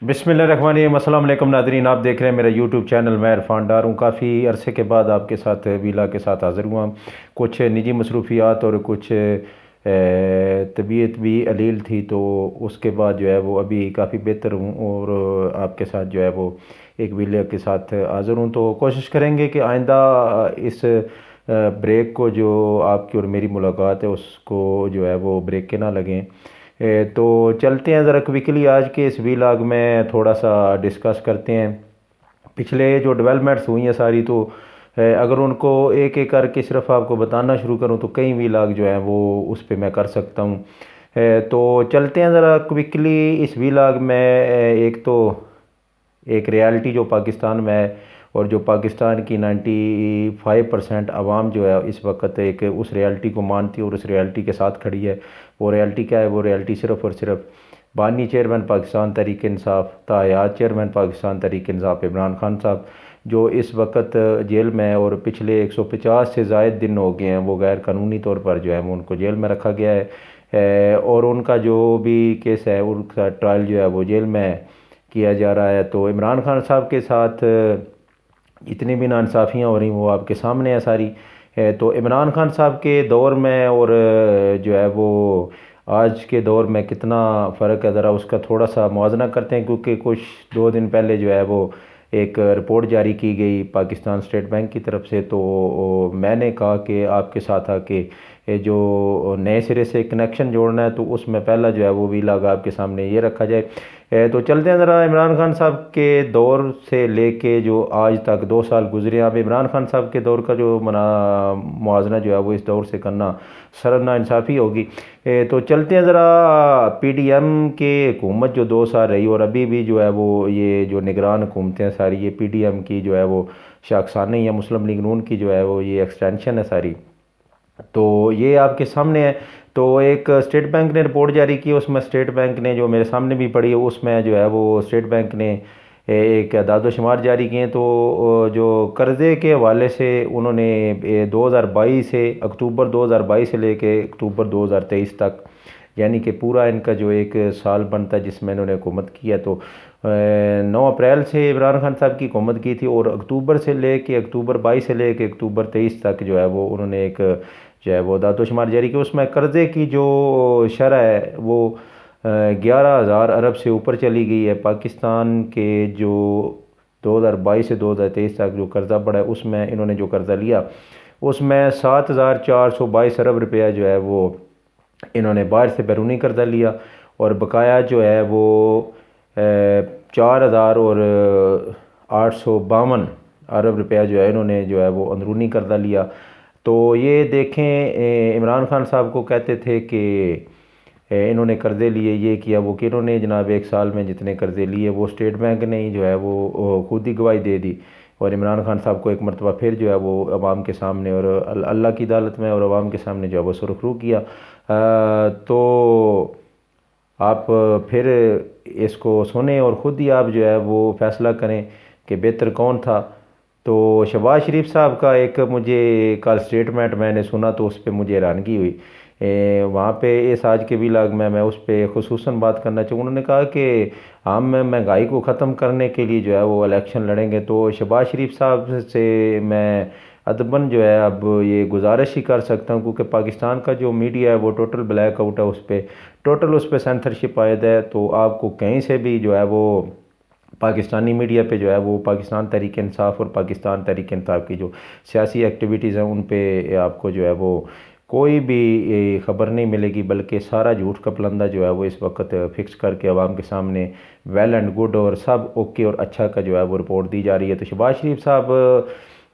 बिस्मिल्लाहिर्रहमानिर्रहीम। अस्सलाम वालेकुम नाज़रीन, आप देख रहे हैं मेरा यूट्यूब चैनल। मैं इरफान डार हूँ। काफ़ी अरसे के बाद आपके साथ वीला के साथ हाज़िर हुआ। कुछ निजी मसरूफियात और कुछ तबीयत भी अलील थी, तो उसके बाद जो है वो अभी काफ़ी बेहतर हूँ और आपके साथ जो है वो एक वीला के साथ हाज़िर हूँ। तो कोशिश करेंगे कि आइंदा इस ब्रेक को, जो आपकी और मेरी मुलाकात है, उसको जो है वो ब्रेक के ना लगें। तो चलते हैं ज़रा क्विकली आज के इस वीलॉग में थोड़ा सा डिस्कस करते हैं पिछले जो डेवलपमेंट्स हुई हैं सारी। तो अगर उनको एक एक करके सिर्फ आपको बताना शुरू करूं तो कई वीलॉग जो हैं वो उस पे मैं कर सकता हूं। तो चलते हैं ज़रा क्विकली इस वीलॉग में। एक तो एक रियलिटी जो पाकिस्तान में है और जो पाकिस्तान की 95% आवाम जो है इस वक्त एक उस रियलिटी को मानती है और उस रियलिटी के साथ खड़ी है। वो रियलिटी क्या है? वो रियलिटी सिर्फ़ और सिर्फ बानी चेयरमैन पाकिस्तान तहरीक इंसाफ, तायात चेयरमैन पाकिस्तान तहरीक इंसाफ इमरान खान साहब, जो इस वक्त जेल में है और पिछले 150 से ज़ायद दिन हो गए हैं वो गैर कानूनी तौर पर जो है वो उनको जेल में रखा गया है। और उनका जो भी केस है उनका ट्रायल जो है वो जेल में किया जा रहा है। तो इमरान खान साहब के साथ इतनी भी नाइंसाफ़ियाँ हो रही वो आपके सामने है सारी। तो इमरान खान साहब के दौर में और जो है वो आज के दौर में कितना फ़र्क है, ज़रा उसका थोड़ा सा मुआवजा करते हैं। क्योंकि कुछ 2 दिन पहले जो है वो एक रिपोर्ट जारी की गई पाकिस्तान स्टेट बैंक की तरफ से। तो मैंने कहा कि आपके साथ आके जो नए सिरे से कनेक्शन जोड़ना है तो उसमें पहला जो है वो वीलॉग आपके सामने ये रखा जाए। तो चलते हैं ज़रा इमरान खान साहब के दौर से लेके जो आज तक 2 साल गुजरे। अब इमरान खान साहब के दौर का जो मुआवजा जो है वो इस दौर से करना शर्म नाइंसाफ़ी होगी। तो चलते हैं ज़रा पीडीएम के हुकूमत जो 2 साल रही और अभी भी जो है वो ये जो निगरान हुकूमतें हैं सारी ये पीडीएम की जो है वो शाखसाने या मुस्लिम लीग नून की जो है वो ये एक्सटेंशन है सारी। तो ये आपके सामने है। तो एक स्टेट बैंक ने रिपोर्ट जारी की, उसमें स्टेट बैंक ने जो मेरे सामने भी पड़ी है उसमें जो है वो स्टेट बैंक ने एक दादो शुमार जारी किए। तो जो कर्ज़े के हवाले से उन्होंने 2022 से अक्टूबर 2022 से लेके अक्टूबर 2023 तक, यानी कि पूरा इनका जो एक साल बनता है जिसमें इन्होंने हुकूमत की है। तो 9 अप्रैल से इमरान खान साहब की हुकूमत की थी और अक्टूबर से लेके अक्टूबर 22 से लेके अक्टूबर 23 तक जो है वो उन्होंने एक जो है वो दादोशुमार जारी किया। उसमें कर्ज़े की जो शरह है वो 11,000 अरब से ऊपर चली गई है। पाकिस्तान के जो 2022 से 2023 तक जो कर्ज़ा बढ़ा है उसमें इन्होंने जो कर्ज़ा लिया उसमें 7,422 अरब रुपया जो है वो इन्होंने बाहर से बैरूनी कर्जा लिया और बकाया जो है वो 4,000 और 852 अरब रुपया जो है इन्होंने जो है वो अंदरूनी कर्जा लिया। तो ये देखें, इमरान खान साहब को कहते थे कि इन्होंने कर्ज़े लिए, ये किया वो, कि इन्होंने जनाब 1 साल में जितने कर्ज़े लिए वो स्टेट बैंक ने ही जो है वो खुद ही गवाही दे दी। और इमरान खान साहब को एक मरतबा फिर जो है वो अवाम के सामने और अल्लाह की अदालत में और अवाम के सामने जो है वो सुरखरू किया। तो आप फिर इसको सुने और ख़ुद ही आप जो है वो फ़ैसला करें कि बेहतर कौन था। तो शहबाज शरीफ साहब का एक मुझे कल स्टेटमेंट मैंने सुना तो उस पर मुझे हैरानगी हुई। वहाँ पे इस आज के व्लॉग में मैं उस पर खुसूसन बात करना चाहूँ। उन्होंने कहा कि हम महंगाई को ख़त्म करने के लिए जो है वो इलेक्शन लड़ेंगे। तो शहबाज शरीफ साहब से मैं अदबन जो है अब ये गुजारिश ही कर सकता हूँ, क्योंकि पाकिस्तान का जो मीडिया है वो टोटल ब्लैक आउट है, उस पर सेंसरशिप आयद है। तो आपको कहीं से भी जो है वो पाकिस्तानी मीडिया पे जो है वो पाकिस्तान तहरीक इंसाफ और पाकिस्तान तहरीक इंसाफ की जो सियासी एक्टिविटीज़ हैं उन पे आपको जो है वो कोई भी ख़बर नहीं मिलेगी, बल्कि सारा झूठ का पलंदा जो है वो इस वक्त फिक्स करके आवाम के सामने वेल एंड गुड और सब ओके और अच्छा का जो है वो रिपोर्ट दी जा रही है। तो शहबाज शरीफ साहब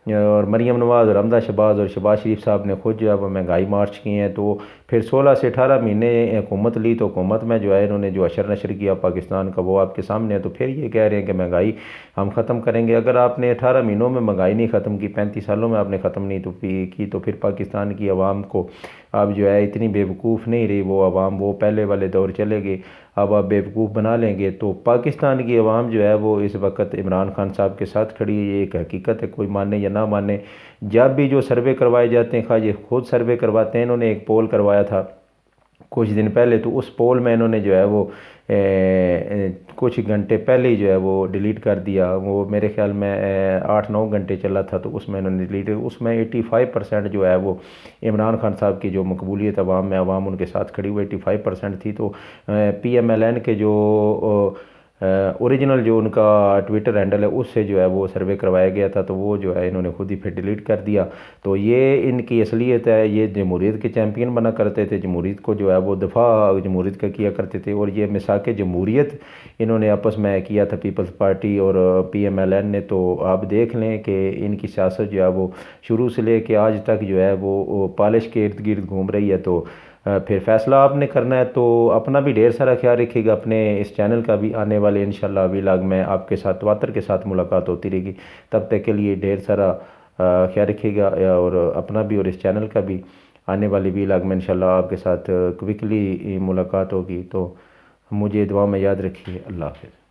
और मरीम नवाज़ और हमदा शहबाज और शहबाज शरीफ साहब ने खुद जो है वो महंगाई मार्च किए हैं। तो फिर 16 से 18 महीने हुकूमत ली, तो हुकूमत में जो है इन्होंने जो अशर नशर किया पाकिस्तान का वो आपके सामने है। तो फिर ये कह रहे हैं कि महंगाई हम ख़त्म करेंगे। अगर आपने 18 महीनों में महंगाई नहीं ख़त्म की, 35 सालों में आपने ख़त्म नहीं की, तो फिर पाकिस्तान की आवाम को अब जो है इतनी बेवकूफ़ नहीं रही वो आवाम, वो पहले वाले दौर चले गए। अब आप बेवकूफ़ बना लेंगे। तो पाकिस्तान की आवाम जो है वो इस वक्त इमरान खान साहब के साथ खड़ी है। ये एक हकीकत है, कोई माने या ना माने। जब भी जो सर्वे करवाए जाते हैं, खा ये खुद सर्वे करवाते हैं, इन्होंने एक पोल करवाया था کچھ دن پہلے، تو اس پول میں انہوں نے جو ہے وہ کچھ گھنٹے پہلے ہی جو ہے وہ ڈیلیٹ کر دیا. وہ میرے خیال میں 8-9 گھنٹے چلا تھا، تو اس میں انہوں نے ڈیلیٹ، اس میں 85% جو ہے وہ عمران خان صاحب کی جو مقبولیت عوام میں، عوام ان کے ساتھ کھڑی ہوئی 85% تھی. تو پی ایم ایل این کے جو اوریجنل جو ان کا ٹویٹر ہینڈل ہے، اس سے جو ہے وہ سروے کروایا گیا تھا، تو وہ جو ہے انہوں نے خود ہی پھر ڈیلیٹ کر دیا. تو یہ ان کی اصلیت ہے، یہ جمہوریت کے چیمپئن بنا کرتے تھے، جمہوریت کو جو ہے وہ دفاع جمہوریت کا کیا کرتے تھے، اور یہ مساق جمہوریت انہوں نے آپس میں کیا تھا پیپلز پارٹی اور پی ایم ایل این نے. تو آپ دیکھ لیں کہ ان کی سیاست جو ہے وہ شروع سے لے کے آج تک جو ہے وہ پالش کے ارد گرد گھوم رہی ہے. تو پھر فیصلہ آپ نے کرنا ہے. تو اپنا بھی ڈھیر سارا خیال رکھیے گا، اپنے اس چینل کا بھی آنے والے انشاءاللہ ولاگ میں آپ کے ساتھ تواتر کے ساتھ ملاقات ہوتی رہے گی. تب تک کے لیے ڈھیر سارا خیال رکھیے گا، اور اپنا بھی اور اس چینل کا بھی. آنے والی ولاگ میں انشاءاللہ آپ کے ساتھ کوئکلی ملاقات ہوگی. تو مجھے دعا میں یاد رکھیے. اللہ حافظ.